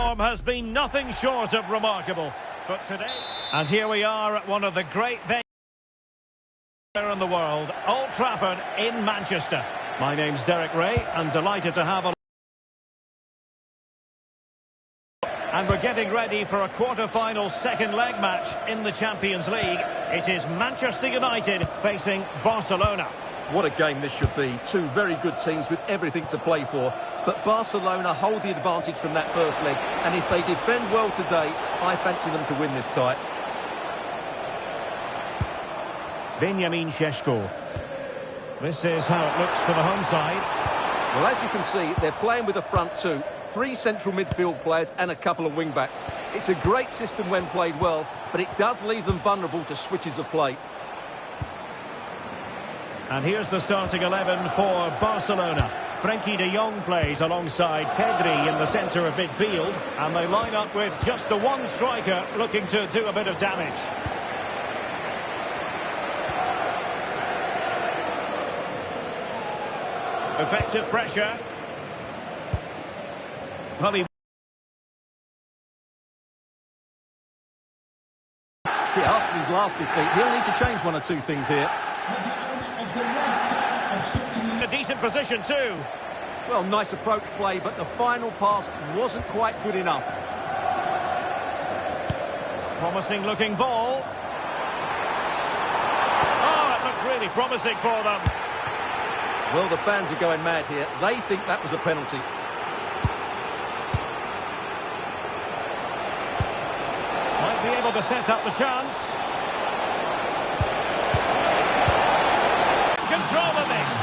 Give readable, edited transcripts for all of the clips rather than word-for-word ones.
form has been nothing short of remarkable. But today... And here we are at one of the great venues in the world, Old Trafford in Manchester. My name's Derek Ray, and delighted to have a... And we're getting ready for a quarter-final second leg match in the Champions League. It is Manchester United facing Barcelona. What a game this should be. Two very good teams with everything to play for. But Barcelona hold the advantage from that first leg. And if they defend well today, I fancy them to win this tie. Benjamin Šeško. This is how it looks for the home side. Well, as you can see, they're playing with a front two. 3 central midfield players and a couple of wing-backs. It's a great system when played well, but it does leave them vulnerable to switches of play. And here's the starting 11 for Barcelona. Frenkie de Jong plays alongside Pedri in the centre of midfield. And they line up with just the one striker looking to do a bit of damage. Effective pressure. Well, after his last defeat, he'll need to change 1 or 2 things here. A decent position too. Well, nice approach play, but the final pass wasn't quite good enough. Promising looking ball. Oh, it looked really promising for them. Well, the fans are going mad here. They think that was a penalty. Might be able to set up the chance. Control of this.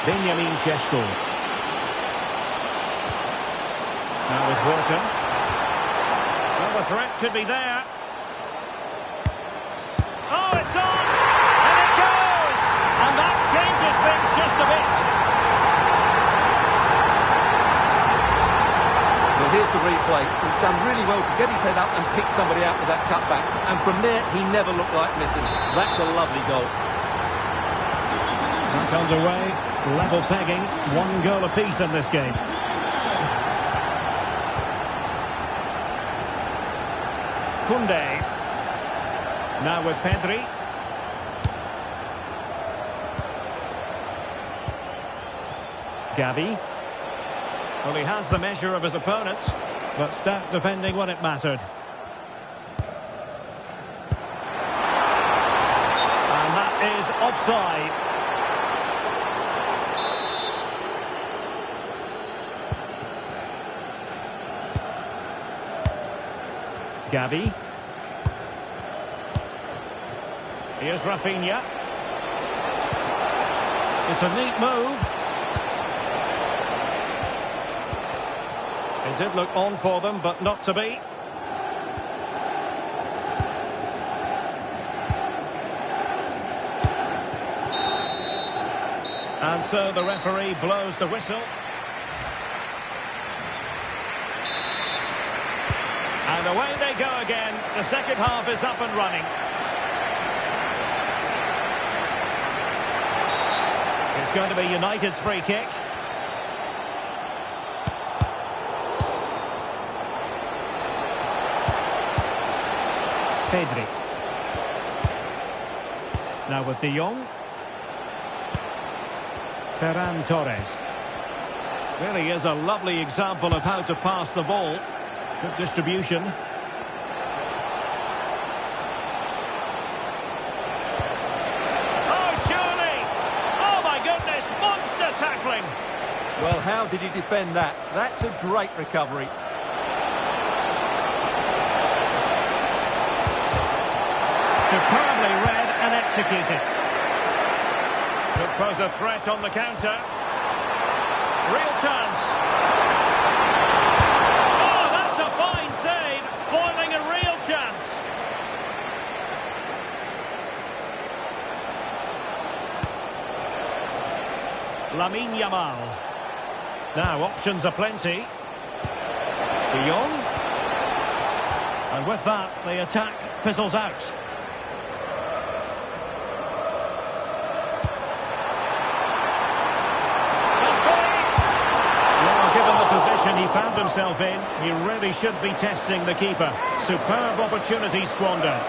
Benjamin Šeško. Now with Wharton. Well, the threat could be there. Oh, it's on! And it goes! And that changes things just a bit. Well, here's the replay. He's done really well to get his head up and pick somebody out with that cutback. And from there, he never looked like missing. That's a lovely goal. Back underway, level pegging, 1 goal apiece in this game. Koundé. Now with Pedri. Gavi. Well, he has the measure of his opponent, but stacked defending when it mattered. And that is offside. Gavi. Here's Rafinha. It's a neat move. It did look on for them, but not to be. And so the referee blows the whistle. And away they go again. The second half is up and running. It's going to be United's free kick. Pedri. Now with De Jong. Ferran Torres. Really is a lovely example of how to pass the ball. Good distribution. Oh, surely! Oh, my goodness! Monster tackling! Well, how did he defend that? That's a great recovery. Superbly read and executed. Could pose a threat on the counter. Real chance. Oh, that's a fine save. Foiling a real chance. Lamine Yamal. Now, options are plenty. De Jong. And with that, the attack fizzles out. found himself in. He really should be testing the keeper. Superb opportunity squandered.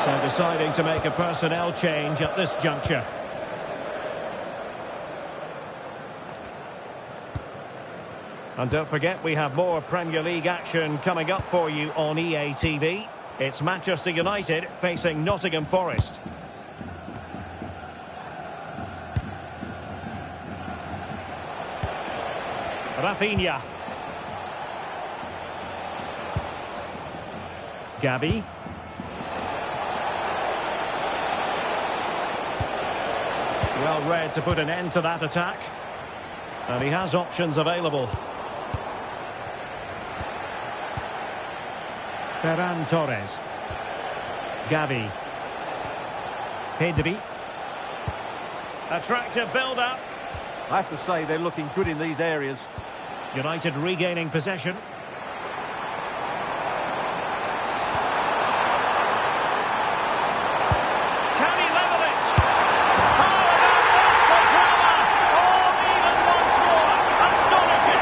So deciding to make a personnel change at this juncture. And don't forget, we have more Premier League action coming up for you on EA TV. It's Manchester United facing Nottingham Forest. Rafinha. Gabi. Well read to put an end to that attack. And he has options available. Ferran Torres. Gavi. Pedri. Attractive build-up. I have to say they're looking good in these areas. United regaining possession. Can he level it? Oh, that's the drama! Oh, even once more. Astonishing.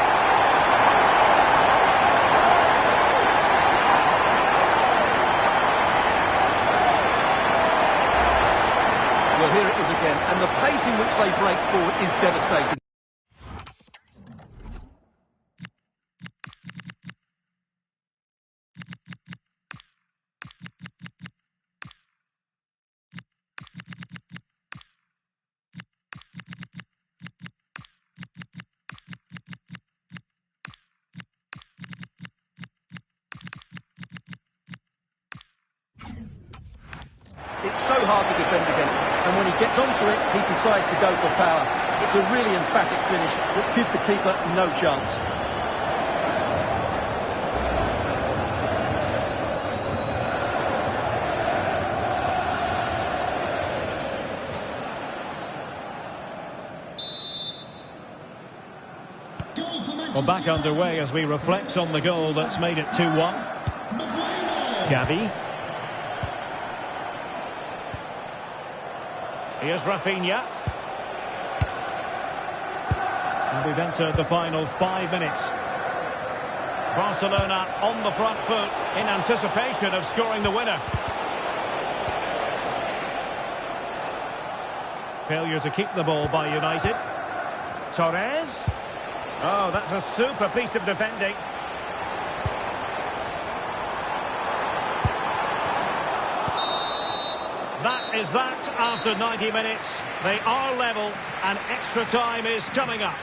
Well, here it is again, and the pace in which they break forward is devastating. It's so hard to defend against, and when he gets onto it, he decides to go for power. It's a really emphatic finish that gives the keeper no chance. Well, back underway as we reflect on the goal that's made it 2-1. Gavi. Here's Rafinha. And we've entered the final 5 minutes. Barcelona on the front foot in anticipation of scoring the winner. Failure to keep the ball by United. Torres. Oh, that's a super piece of defending. That is that after 90 minutes. They are level and extra time is coming up.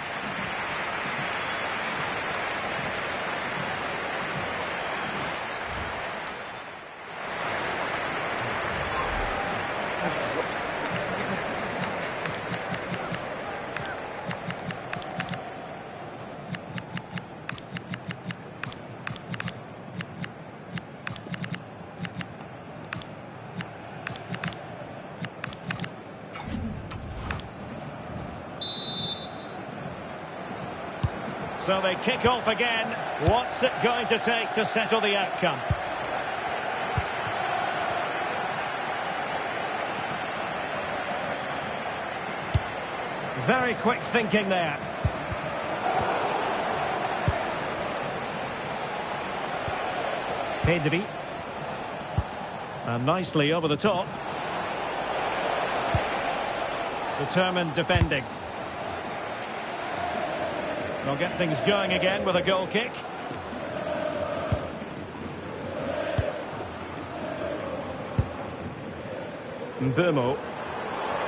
So they kick off again. What's it going to take to settle the outcome? Very quick thinking there. Pedri. And nicely over the top. Determined defending. They'll get things going again with a goal kick. Mbeumo.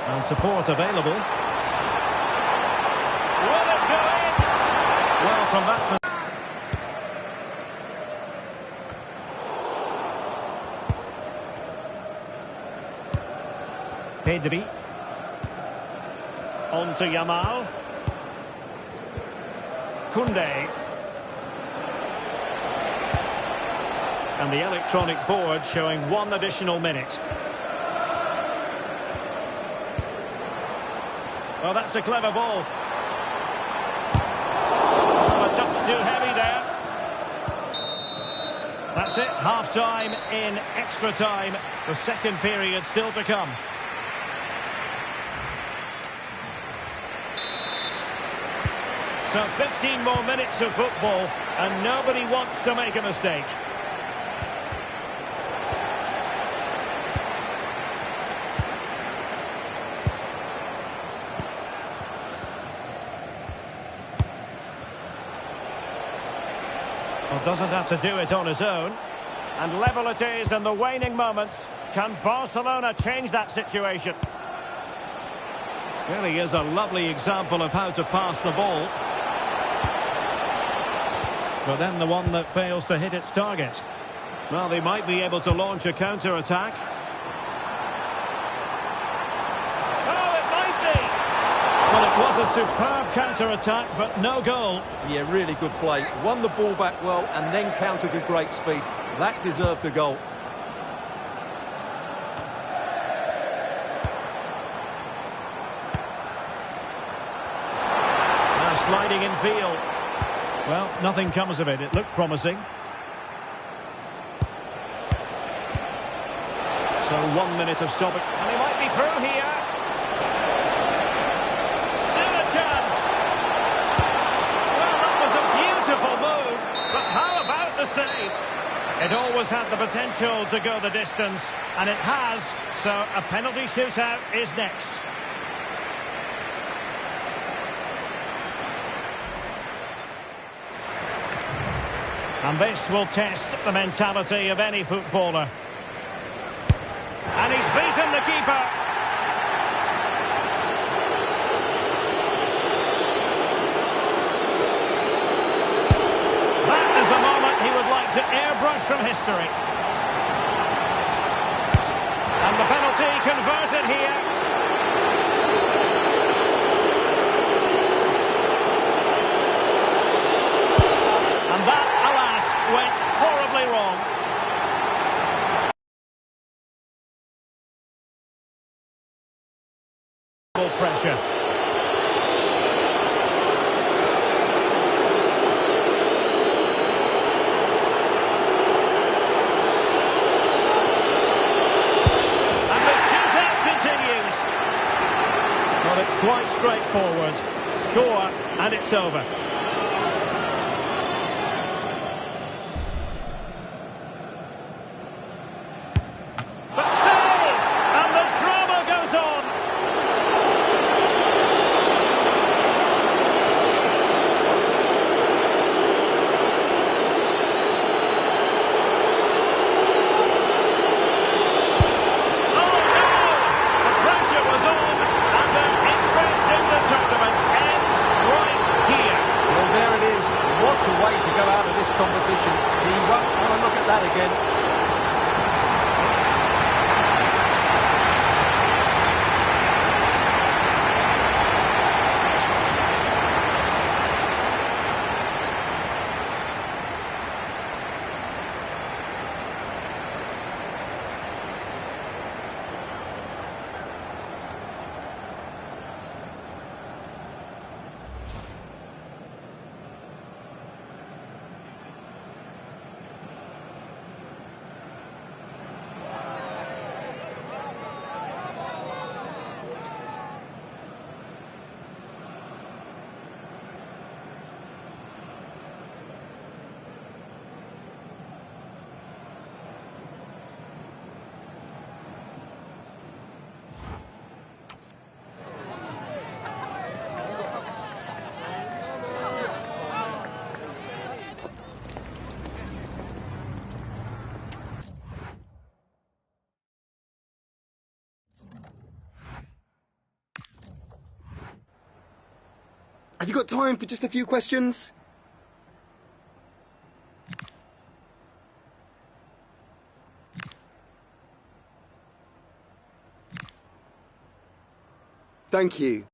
And support available. Will it go in? Well, from that... Pedri. On to Yamal. Koundé. And the electronic board showing 1 additional minute. Well, that's a clever ball. A touch too heavy there. That's it, half-time in extra time. The second period still to come. So 15 more minutes of football, and nobody wants to make a mistake. Well, doesn't have to do it on his own. And level it is in the waning moments. Can Barcelona change that situation? Really is a lovely example of how to pass the ball. But then the one that fails to hit its target. Well, they might be able to launch a counter-attack. Oh, it might be! Well, it was a superb counter-attack, but no goal. Yeah, really good play. Won the ball back well and then countered with great speed. That deserved a goal. Now sliding in field. Well, nothing comes of it. It looked promising. So 1 minute of stopping. And he might be through here. Still a chance. Well, that was a beautiful move. But how about the save? It always had the potential to go the distance, and it has, so a penalty shootout is next. And this will test the mentality of any footballer. And he's beaten the keeper. That is the moment he would like to airbrush from history. And the penalty converted here. And that, alas, went horribly wrong. Pressure. Well, it's quite straightforward. Score, and it's over. But saved! And the drama goes on. Oh, no! The pressure was on, and the interest in the tournament ends right here. Well, there it is. What a way to go out of this competition. He won't want to look at that again. Have you got time for just a few questions? Thank you.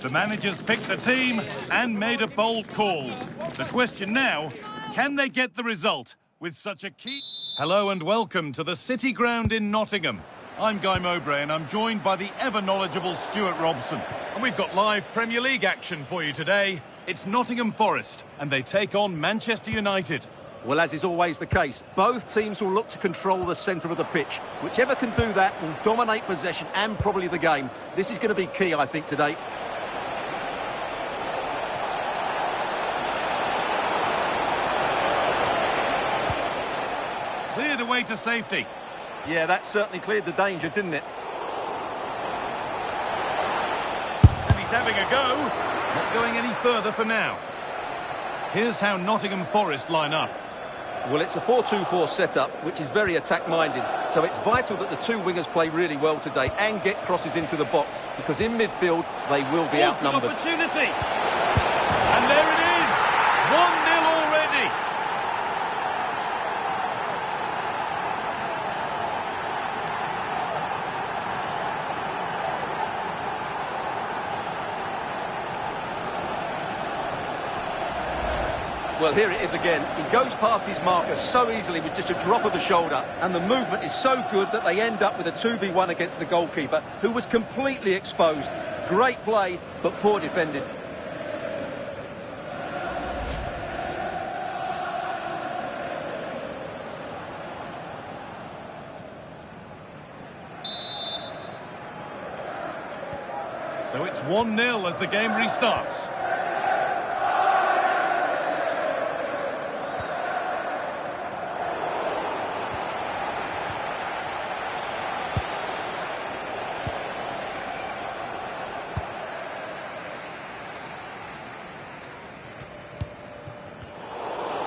The manager's picked the team and made a bold call. The question now, can they get the result with such a key... Hello and welcome to the City Ground in Nottingham. I'm Guy Mowbray and I'm joined by the ever-knowledgeable Stuart Robson. And we've got live Premier League action for you today. It's Nottingham Forest and they take on Manchester United. Well, as is always the case, both teams will look to control the centre of the pitch. Whichever can do that will dominate possession and probably the game. This is going to be key, I think, today. Cleared away to safety. Yeah, that certainly cleared the danger, didn't it? And he's having a go. Not going any further for now. Here's how Nottingham Forest line up. Well, it's a 4-2-4 setup, which is very attack-minded. So it's vital that the two wingers play really well today and get crosses into the box, because in midfield, they will be outnumbered. Opportunity! And there it is! 1-0 already! Well, here it is again. He goes past his marker so easily with just a drop of the shoulder, and the movement is so good that they end up with a 2v1 against the goalkeeper, who was completely exposed. Great play, but poor defending. So it's 1-0 as the game restarts.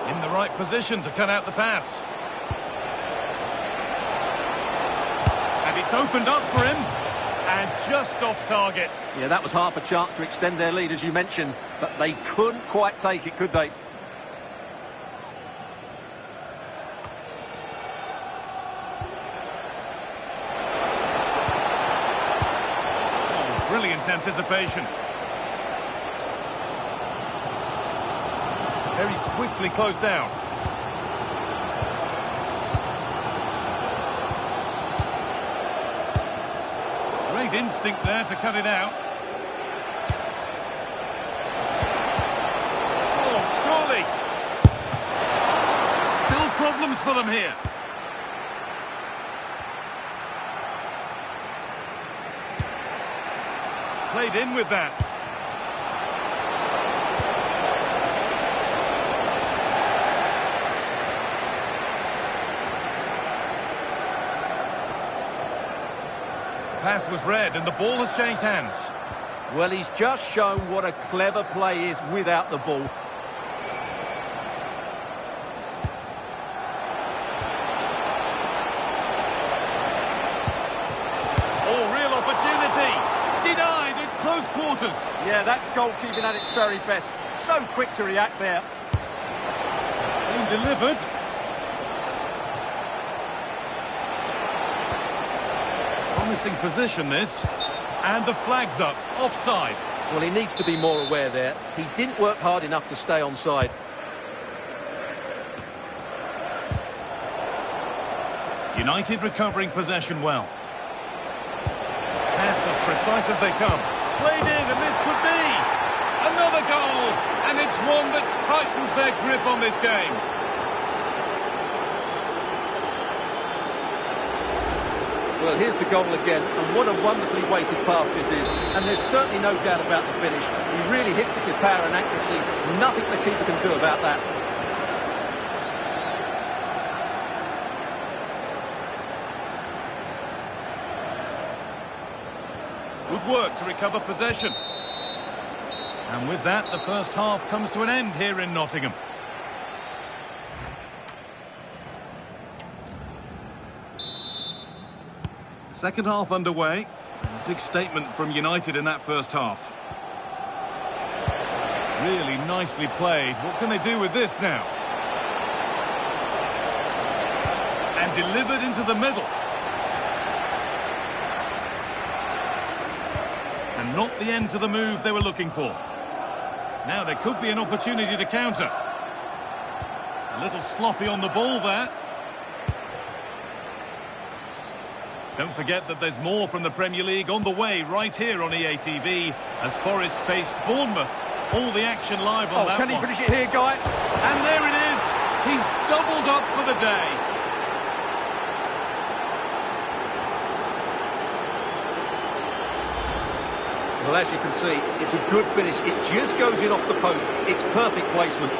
In the right position to cut out the pass. And it's opened up for him. And just off target. Yeah, that was half a chance to extend their lead, as you mentioned, but they couldn't quite take it, could they? Oh, brilliant anticipation. Very quickly closed down. Great instinct there to cut it out. Oh, surely. Still problems for them here. Played in with that. Pass was read and the ball has changed hands. Well, he's just shown what a clever play is without the ball. Oh, real opportunity. Denied at close quarters. Yeah, that's goalkeeping at its very best. So quick to react there. It's been delivered. Promising position this, and the flag's up, offside. Well, he needs to be more aware there. He didn't work hard enough to stay onside. United recovering possession well. Pass as precise as they come. Played in, and this could be another goal, and it's one that tightens their grip on this game. Well, here's the goal again, and what a wonderfully weighted pass this is. And there's certainly no doubt about the finish. He really hits it with power and accuracy. Nothing the keeper can do about that. Good work to recover possession. And with that, the first half comes to an end here in Nottingham. Second half underway. Big statement from United in that first half. Really nicely played. What can they do with this now? And delivered into the middle. And not the end to the move they were looking for. Now there could be an opportunity to counter. A little sloppy on the ball there. Don't forget that there's more from the Premier League on the way right here on EA TV as Forest faced Bournemouth. All the action live on that can he one. finish it here, Guy? And there it is. He's doubled up for the day. Well, as you can see, it's a good finish. It just goes in off the post. It's perfect placement.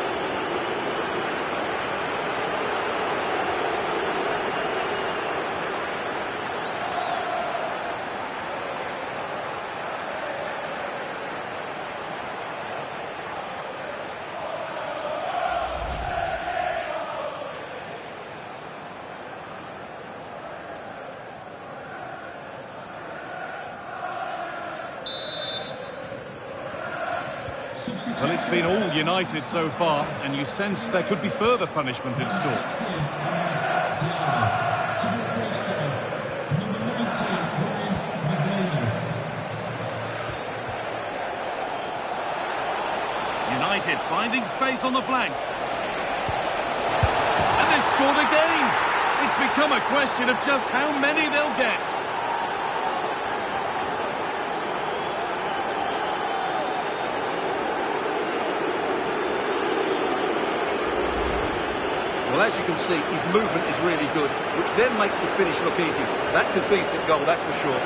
Well, it's been all United so far, and you sense there could be further punishment in store. United finding space on the flank. And they've scored again. It's become a question of just how many they'll get. Well, as you can see, his movement is really good, which then makes the finish look easy. That's a decent goal, that's for sure.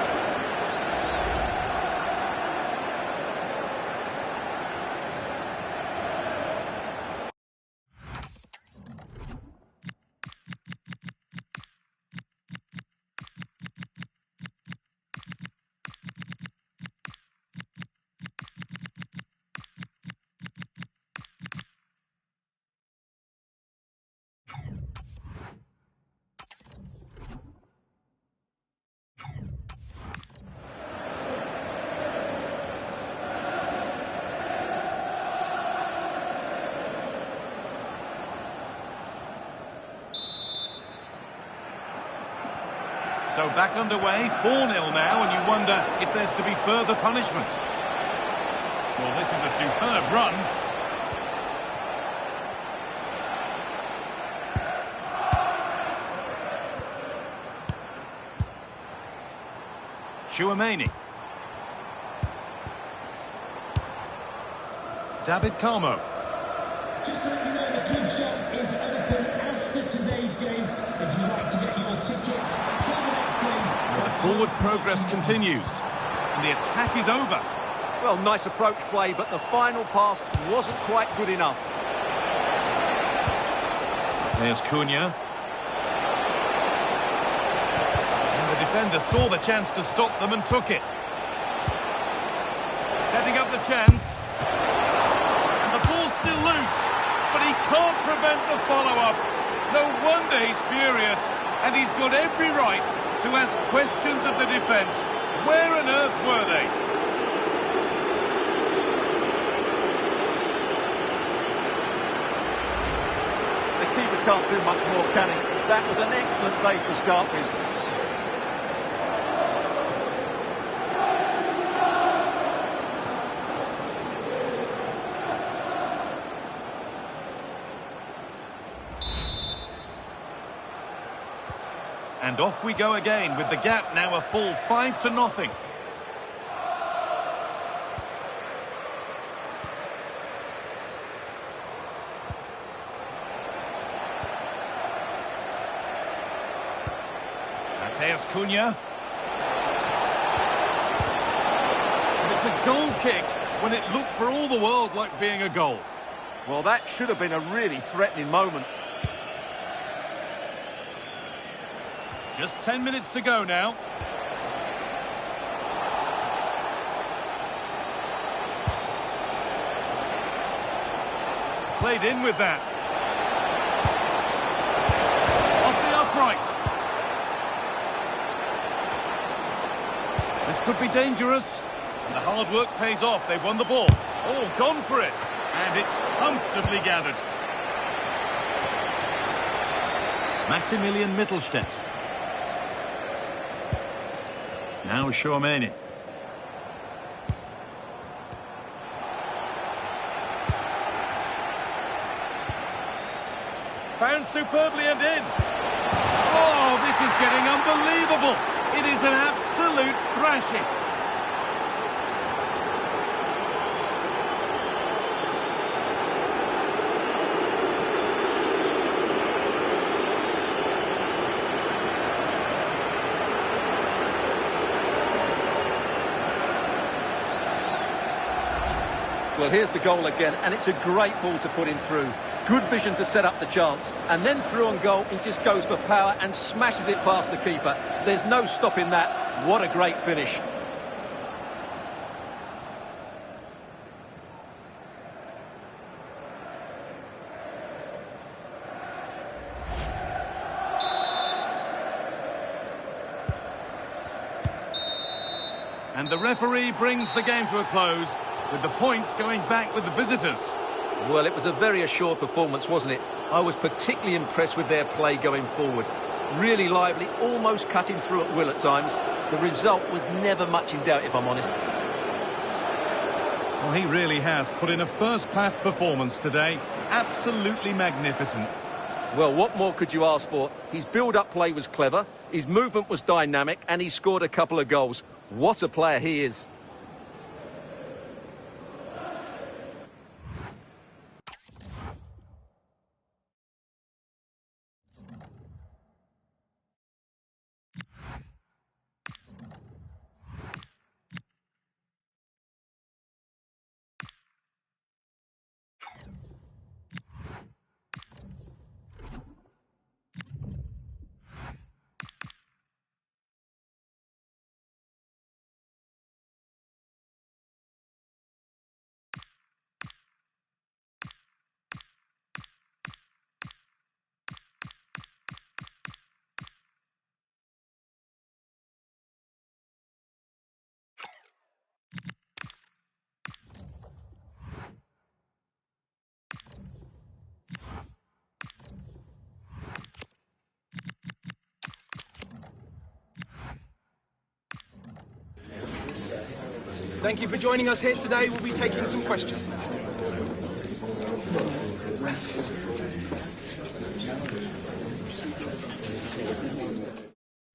So back underway, 4-0 now, and you wonder if there's to be further punishment. Well, this is a superb run. Chouameni. David Carmo. Just to let you know, the club shop is open after today's game. If you'd like to get your tickets for the next game. The forward progress continues, and the attack is over. Well, nice approach play, but the final pass wasn't quite good enough. There's Cunha. And the defender saw the chance to stop them and took it. Setting up the chance. And the ball's still loose, but he can't prevent the follow-up. No wonder he's furious, and he's got every right to ask questions of the defence. Where on earth were they? The keeper can't do much more, can he? That was an excellent save to start with. And off we go again, with the gap now a full 5-0. Mateus Cunha. And it's a goal kick when it looked for all the world like being a goal. Well, that should have been a really threatening moment. Just 10 minutes to go now. Played in with that. Off the upright. This could be dangerous. And the hard work pays off. They won the ball. Oh, gone for it. And it's comfortably gathered. Maximilian Mittelstädt. Now Chouameni. and superbly and in. Oh, this is getting unbelievable. It is an absolute thrashing. Well, here's the goal again, and it's a great ball to put him through. Good vision to set up the chance. And then through on goal, he just goes for power and smashes it past the keeper. There's no stopping that. What a great finish. And the referee brings the game to a close, with the points going back with the visitors. Well, it was a very assured performance, wasn't it? I was particularly impressed with their play going forward. Really lively, almost cutting through at will at times. The result was never much in doubt, if I'm honest. Well, he really has put in a first-class performance today. Absolutely magnificent. Well, what more could you ask for? His build-up play was clever, his movement was dynamic, and he scored a couple of goals. What a player he is. Thank you for joining us here today. We'll be taking some questions now.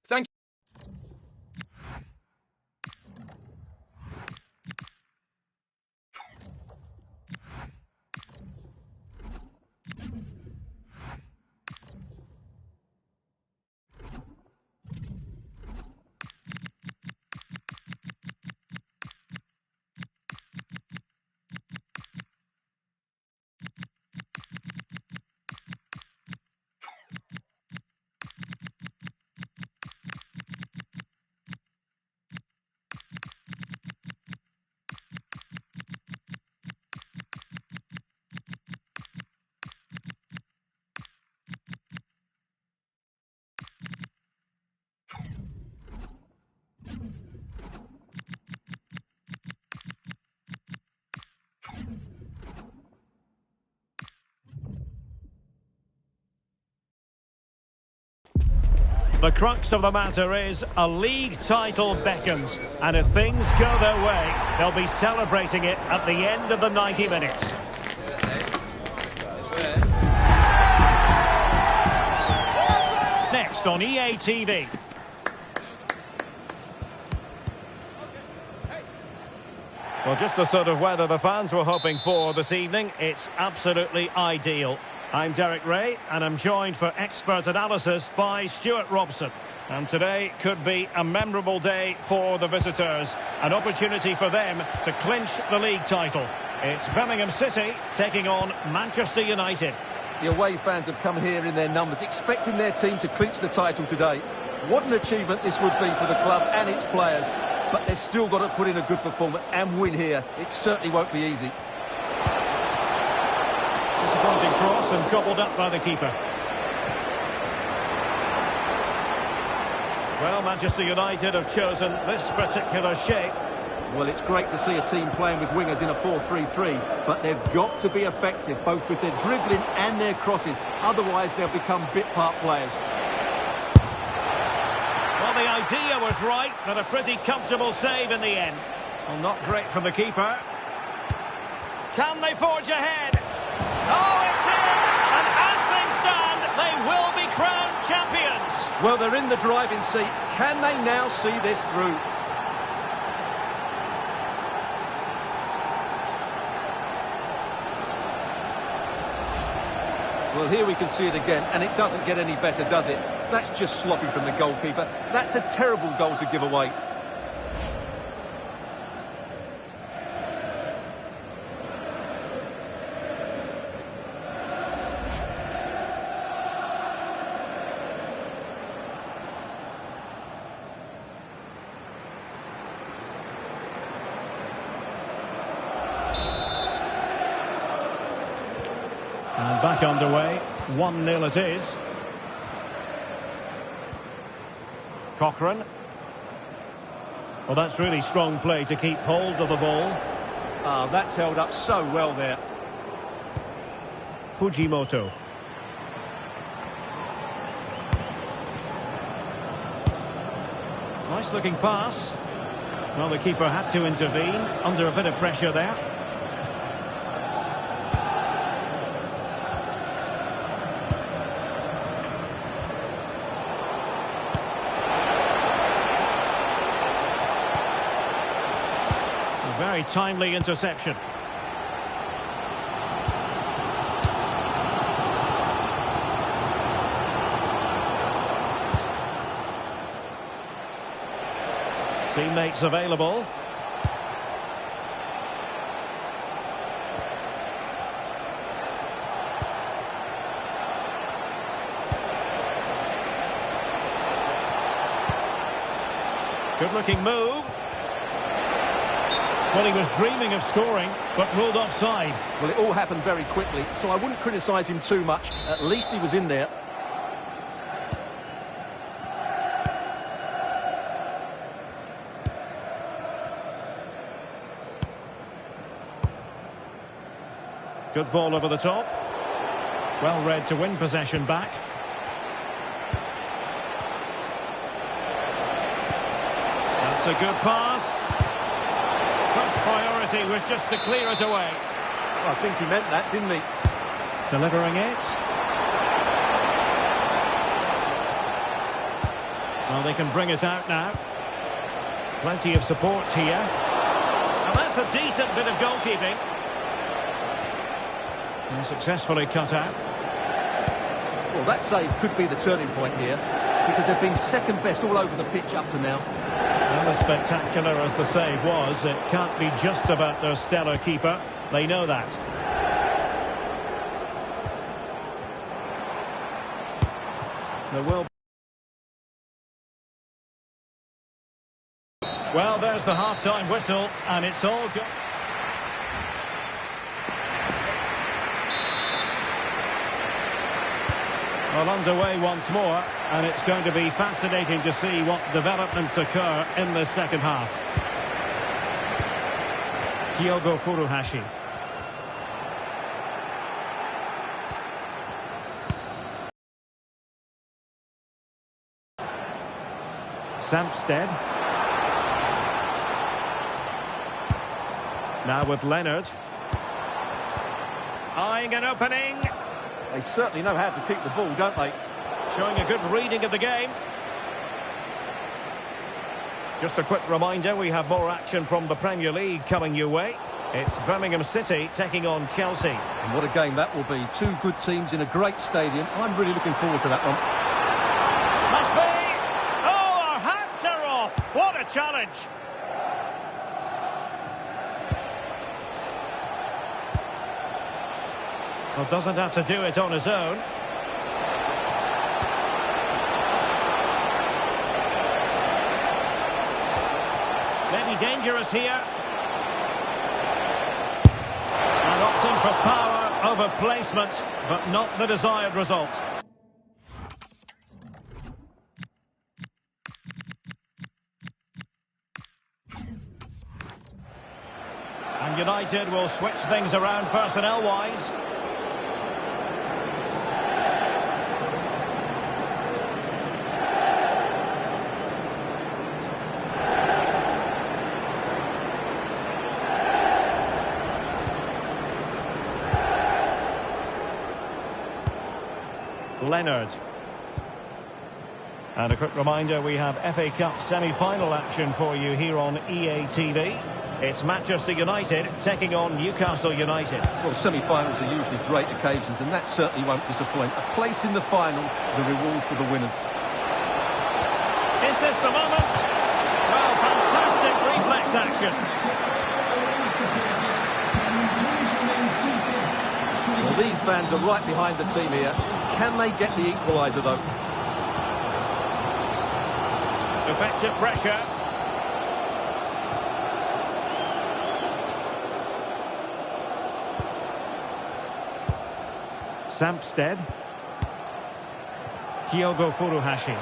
Thank you. The crux of the matter is a league title beckons, and if things go their way, they'll be celebrating it at the end of the 90 minutes. Next on EA TV. Well, just the sort of weather the fans were hoping for this evening. It's absolutely ideal. I'm Derek Ray, and I'm joined for expert analysis by Stuart Robson. And today could be a memorable day for the visitors. An opportunity for them to clinch the league title. It's Birmingham City taking on Manchester United. The away fans have come here in their numbers, expecting their team to clinch the title today. What an achievement this would be for the club and its players. But they've still got to put in a good performance and win here. It certainly won't be easy. Disappointing cross and gobbled up by the keeper. Well, Manchester United have chosen this particular shape. Well, it's great to see a team playing with wingers in a 4-3-3, but they've got to be effective, both with their dribbling and their crosses. Otherwise, they'll become bit-part players. Well, the idea was right, but a pretty comfortable save in the end. Well, not great from the keeper. Can they forge ahead? Oh, it's in! And as things stand, They will be crowned champions. Well, they're in the driving seat. Can they now see this through? Well, here we can see it again, and it doesn't get any better, does it? That's just sloppy from the goalkeeper. That's a terrible goal to give away. And back underway, 1-0 it is. Cochran. Well, that's really strong play to keep hold of the ball. Ah, that's held up so well there. Fujimoto. Nice looking pass. Well, the keeper had to intervene under a bit of pressure there. Very timely interception. Teammates available. Good looking move. Well, he was dreaming of scoring, but ruled offside. Well, it all happened very quickly, so I wouldn't criticise him too much. At least he was in there. Good ball over the top. Well read to win possession back. That's a good pass. First priority was just to clear it away. I think he meant that, didn't he? Delivering it. Well, they can bring it out now. Plenty of support here. And that's a decent bit of goalkeeping. And successfully cut out. Well, that save could be the turning point here, because they've been second best all over the pitch up to now. Well, as spectacular as the save was, it can't be just about their stellar keeper. They know that. There will. Well, there's the half-time whistle, and it's all good. Well, underway once more, and it's going to be fascinating to see what developments occur in the second half. Kyogo Furuhashi. Sampstead. Now with Leonard. Eyeing an opening. They certainly know how to keep the ball, don't they? Showing a good reading of the game. Just a quick reminder, we have more action from the Premier League coming your way. It's Birmingham City taking on Chelsea. And what a game that will be. Two good teams in a great stadium. I'm really looking forward to that one. Must be! Oh, our hats are off! What a challenge! Well, doesn't have to do it on his own. Maybe dangerous here. And opting for power over placement, but not the desired result. And United will switch things around personnel-wise. Leonard. And a quick reminder, we have FA Cup semi-final action for you here on EA TV. It's Manchester United taking on Newcastle United. Well, semi-finals are usually great occasions, and that certainly won't disappoint. A place in the final, the reward for the winners. Is this the moment? Well, fantastic reflex action. Well, these fans are right behind the team here. Can they get the equaliser, though? Effective pressure. Sampstead. Kyogo Furuhashi.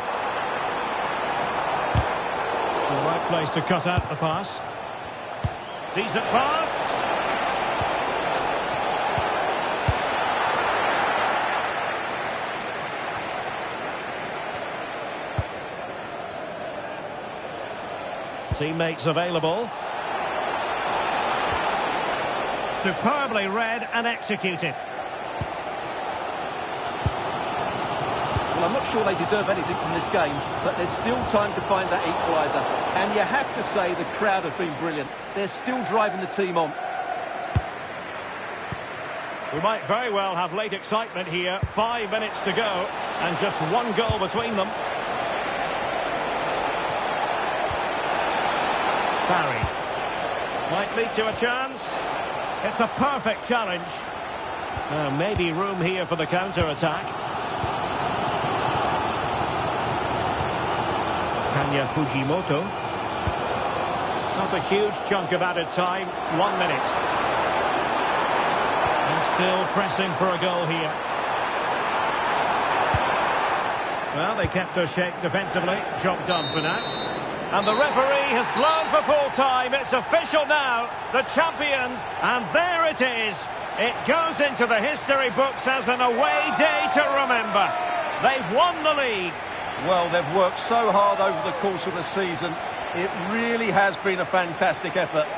The right place to cut out the pass. Decent pass. Teammates available. Superbly read and executed. Well, I'm not sure they deserve anything from this game, but there's still time to find that equaliser. And you have to say the crowd have been brilliant. They're still driving the team on. We might very well have late excitement here. 5 minutes to go, and just one goal between them. Barry. Might lead to a chance. It's a perfect challenge. Maybe room here for the counter-attack. Kanya Fujimoto. Not a huge chunk of added time. 1 minute. And still pressing for a goal here. Well, they kept their shape defensively. Job done for now. And the referee has blown for full time. It's official now. The champions. And there it is. It goes into the history books as an away day to remember. They've won the league. Well, they've worked so hard over the course of the season. It really has been a fantastic effort.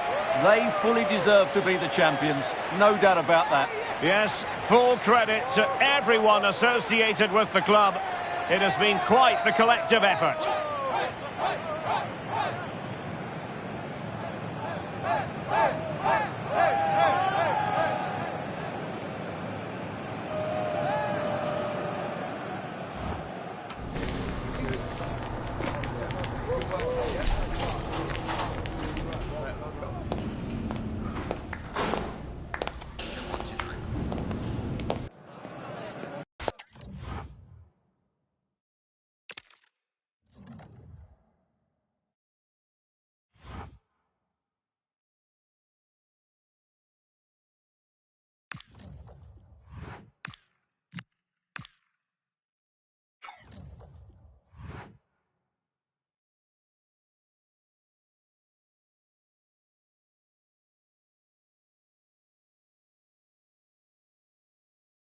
They fully deserve to be the champions. No doubt about that. Yes, full credit to everyone associated with the club. It has been quite the collective effort.